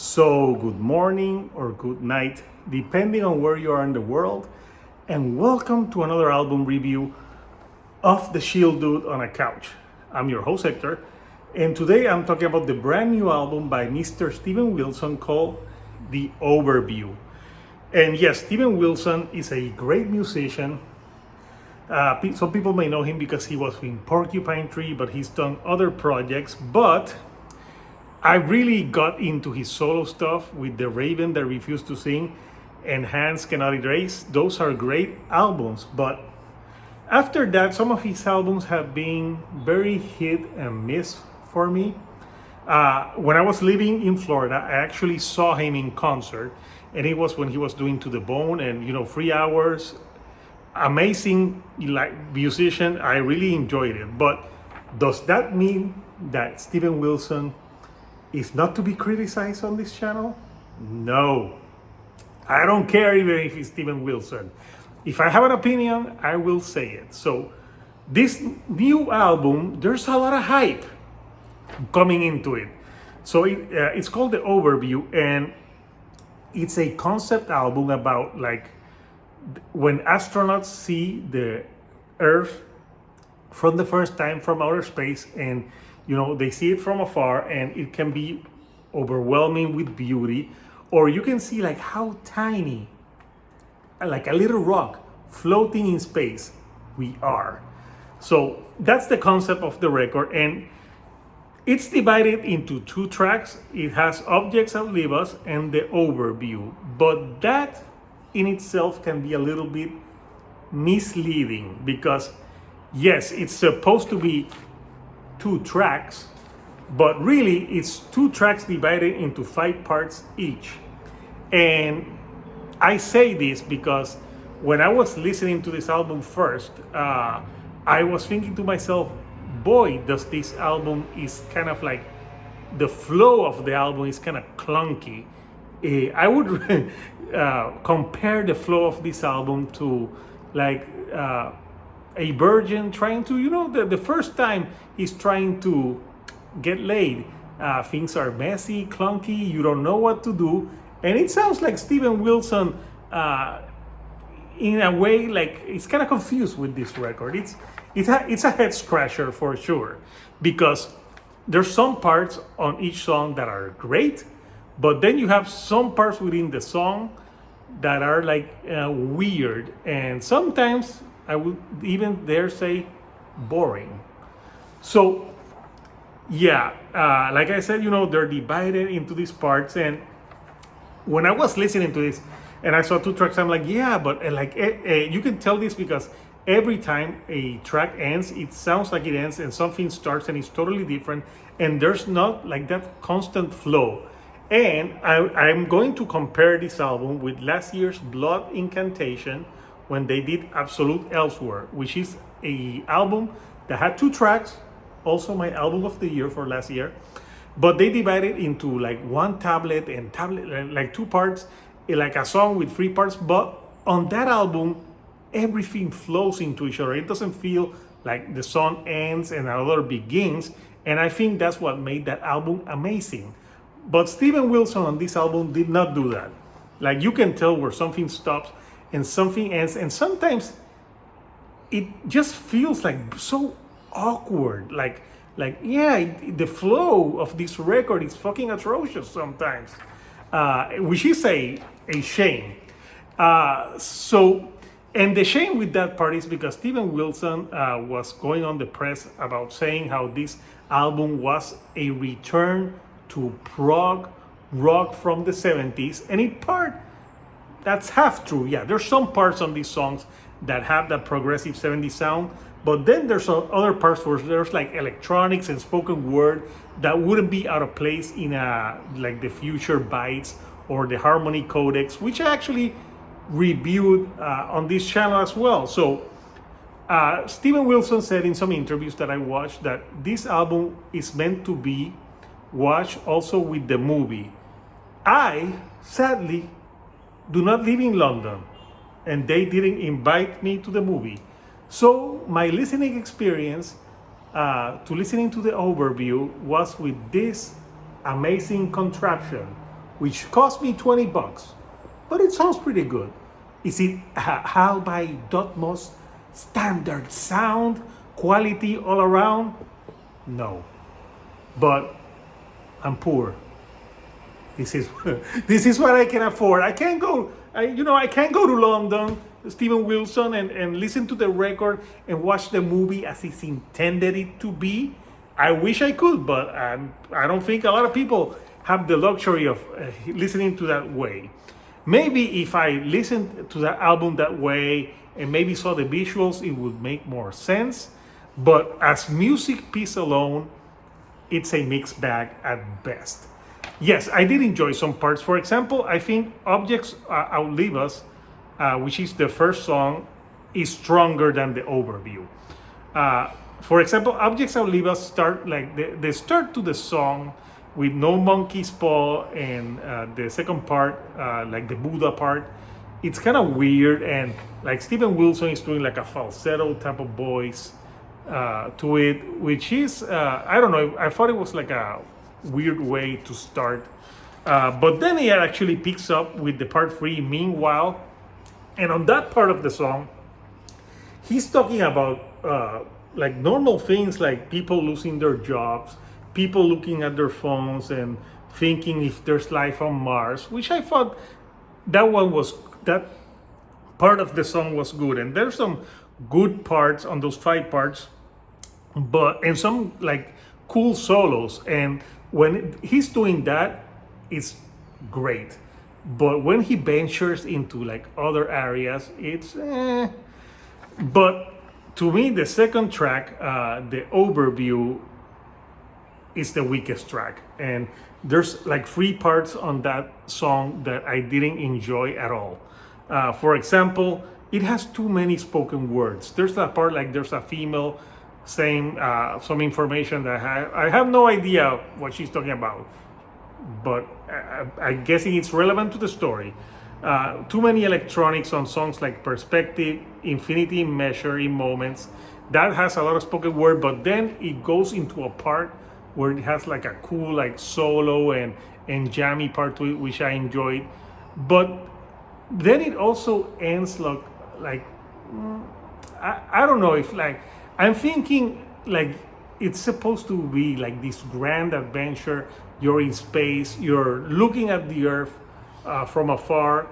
So, good morning or good night, depending on where you are in the world, and welcome to another album review of The Shield Dude on a Couch. I'm your host, Hector, and today I'm talking about the brand new album by Mr. Steven Wilson called The Overview. And yes, Steven Wilson is a great musician. Some people may know him because he was in Porcupine Tree, but he's done other projects. But I really got into his solo stuff with The Raven That Refused to Sing and Hands Cannot Erase. Those are great albums, but after that, some of his albums have been very hit and miss for me. When I was living in Florida, I actually saw him in concert, and it was when he was doing To the Bone and 3 hours. Amazing musician. I really enjoyed it. But does that mean that Steven Wilson is not to be criticized on this channel? No. I don't care even if it's Steven Wilson. If I have an opinion, I will say it. So this new album, there's a lot of hype coming into it. So it's called The Overview, and it's a concept album about when astronauts see the Earth from the first time from outer space, and they see it from afar, and it can be overwhelming with beauty, or you can see how tiny, like a little rock floating in space, we are. So that's the concept of the record, and it's divided into 2 tracks. It has Objects Outlive Us and The Overview, but that in itself can be a little bit misleading because yes, it's supposed to be 2 tracks, but really it's 2 tracks divided into 5 parts each. And I say this because when I was listening to this album first, I was thinking to myself, boy, does this album is kind of like, the flow of the album is kind of clunky. I would compare the flow of this album to a virgin trying to, the first time he's trying to get laid. Things are messy, clunky, you don't know what to do. And it sounds like Steven Wilson, in a way, it's kind of confused with this record. It's a head scratcher for sure, because there's some parts on each song that are great, but then you have some parts within the song that are weird, and sometimes I would even dare say boring. So yeah, like I said, they're divided into these parts, and when I was listening to this and I saw 2 tracks, I'm like, yeah, but you can tell this because every time a track ends, it sounds like it ends and something starts and it's totally different, and there's not that constant flow. And I'm going to compare this album with last year's Blood Incantation when they did Absolute Elsewhere, which is a album that had 2 tracks, also my album of the year for last year, but they divided into 1 tablet and 2 parts, like a song with 3 parts. But on that album, everything flows into each other. It doesn't feel like the song ends and another begins, and I think that's what made that album amazing. But Steven Wilson on this album did not do that. You can tell where something stops and something ends, and sometimes it just feels so awkward. The flow of this record is fucking atrocious sometimes, which is a shame. And the shame with that part is because Steven Wilson was going on the press about saying how this album was a return to prog rock from the 70s, and in part that's half true. Yeah, there's some parts on these songs that have that progressive 70s sound, but then there's other parts where there's electronics and spoken word that wouldn't be out of place in the Future Bites or the Harmony Codex, which I actually reviewed on this channel as well. So Steven Wilson said in some interviews that I watched that this album is meant to be watched also with the movie. I sadly do not live in London, and they didn't invite me to the movie. So my listening experience to listening to The Overview was with this amazing contraption which cost me $20, but it sounds pretty good. Is it HAL by Dotmos standard sound, quality all around? No, but I'm poor. This is this is what I can afford. I can't go. I can't go to London, Steven Wilson, and listen to the record and watch the movie as it's intended it to be. I wish I could, but I don't think a lot of people have the luxury of listening to that way. Maybe if I listened to that album that way and maybe saw the visuals, it would make more sense. But as music piece alone, it's a mixed bag at best. Yes, I did enjoy some parts. For example, I think Objects Outlive Us, which is the first song, is stronger than the overview. For example, Objects Outlive Us start like the start to the song with No Monkey's Paw, and the second part, like the Buddha part, it's kind of weird, and like Steven Wilson is doing like a falsetto type of voice to it, which is I don't know. I thought it was like a weird way to start, but then it actually picks up with the part 3, Meanwhile, and on that part of the song, he's talking about like normal things, like people losing their jobs, people looking at their phones and thinking if there's life on Mars, which I thought that part of the song was good, and there's some good parts on those 5 parts, and some like cool solos, and when he's doing that, it's great. But when he ventures into like other areas, it's But to me, the second track, the Overview, is the weakest track, and there's like 3 parts on that song that I didn't enjoy at all. For example, it has too many spoken words. There's that part like there's a female saying some information that I have no idea what she's talking about, but I'm guessing it's relevant to the story. Too many electronics on songs like Perspective, Infinity Measure in Moments. That has a lot of spoken word, but then it goes into a part where it has like a cool like solo and jammy part to it, which I enjoyed. But then it also ends like I don't know if like I'm thinking like it's supposed to be like this grand adventure. You're in space, you're looking at the Earth from afar,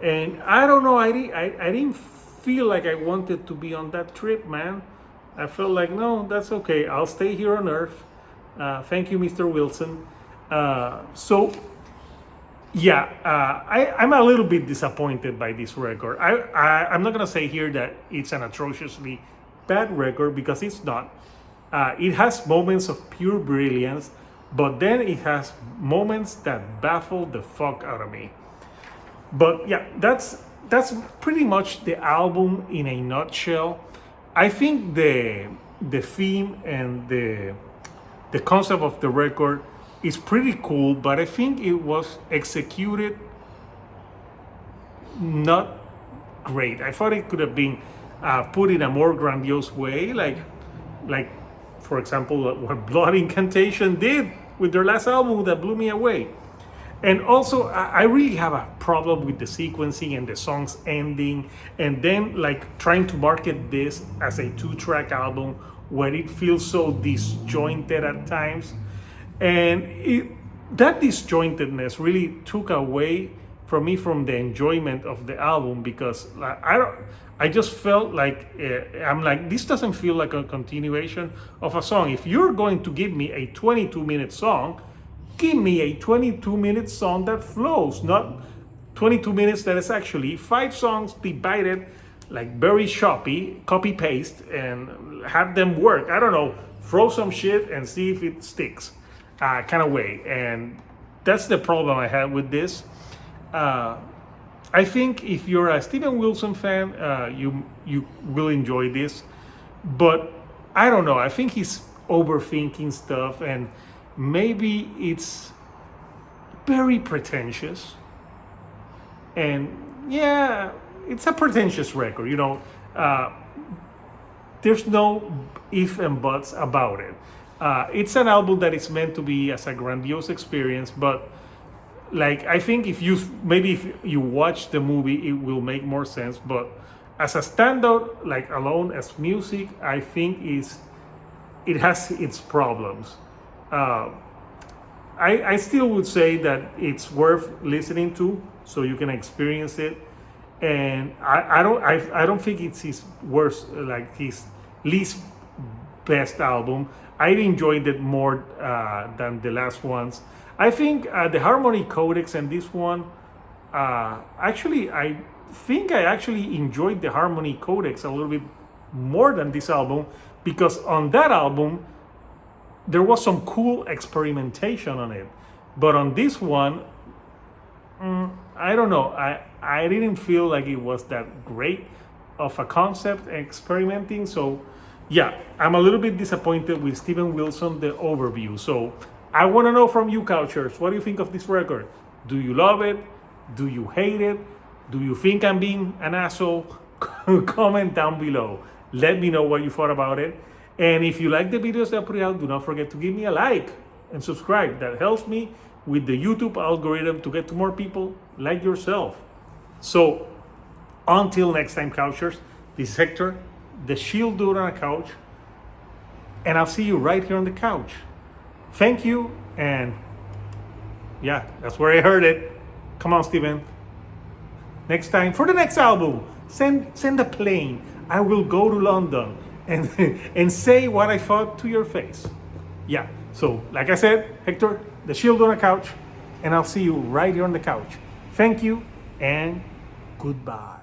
and I don't know. I didn't feel like I wanted to be on that trip, man. I felt like, no, that's okay. I'll stay here on Earth. Thank you, Mr. Wilson. So yeah, I'm a little bit disappointed by this record. I'm not gonna say here that it's an atrociously bad record, because it's not. It has moments of pure brilliance, but then it has moments that baffle the fuck out of me. But yeah, that's pretty much the album in a nutshell. I think the theme and the concept of the record is pretty cool, but I think it was executed not great. I thought it could have been put in a more grandiose way, like for example what Blood Incantation did with their last album that blew me away. And also, I really have a problem with the sequencing and the songs ending, and then like trying to market this as a 2-track album where it feels so disjointed at times. And that disjointedness really took away from me from the enjoyment of the album, because I just felt like I'm like, this doesn't feel like a continuation of a song. If you're going to give me a 22-minute song, give me a 22-minute song that flows, not 22 minutes that is actually 5 songs divided like very choppy, copy paste, and have them work. I don't know, throw some shit and see if it sticks, kind of way. And that's the problem I had with this. I think if you're a Steven Wilson fan, you will enjoy this, but I don't know. I think he's overthinking stuff, and maybe it's very pretentious. And yeah, it's a pretentious record, there's no if and buts about it. It's an album that is meant to be as a grandiose experience, but like I think if you watch the movie, it will make more sense. But as a standout, like alone as music, I think it has its problems. Uh, I still would say that it's worth listening to so you can experience it. And I don't think it's his worst, like his least best album. I enjoyed it more than the last ones. I think the Harmony Codex and this one, actually, I think I actually enjoyed the Harmony Codex a little bit more than this album, because on that album there was some cool experimentation on it, but on this one, I don't know. I didn't feel like it was that great of a concept experimenting. So yeah, I'm a little bit disappointed with Steven Wilson, the overview. So I want to know from you, Couchers, what do you think of this record? Do you love it? Do you hate it? Do you think I'm being an asshole? Comment down below. Let me know what you thought about it. And if you like the videos that I put out, do not forget to give me a like and subscribe. That helps me with the YouTube algorithm to get to more people like yourself. So until next time, Couchers, this is Hector, the Shield Dude on a couch, and I'll see you right here on the couch. Thank you, and yeah, that's where I heard it. Come on, Steven. Next time, for the next album, send a plane. I will go to London and and say what I thought to your face. Yeah, so like I said, Hector, the Shield on a couch, and I'll see you right here on the couch. Thank you, and goodbye.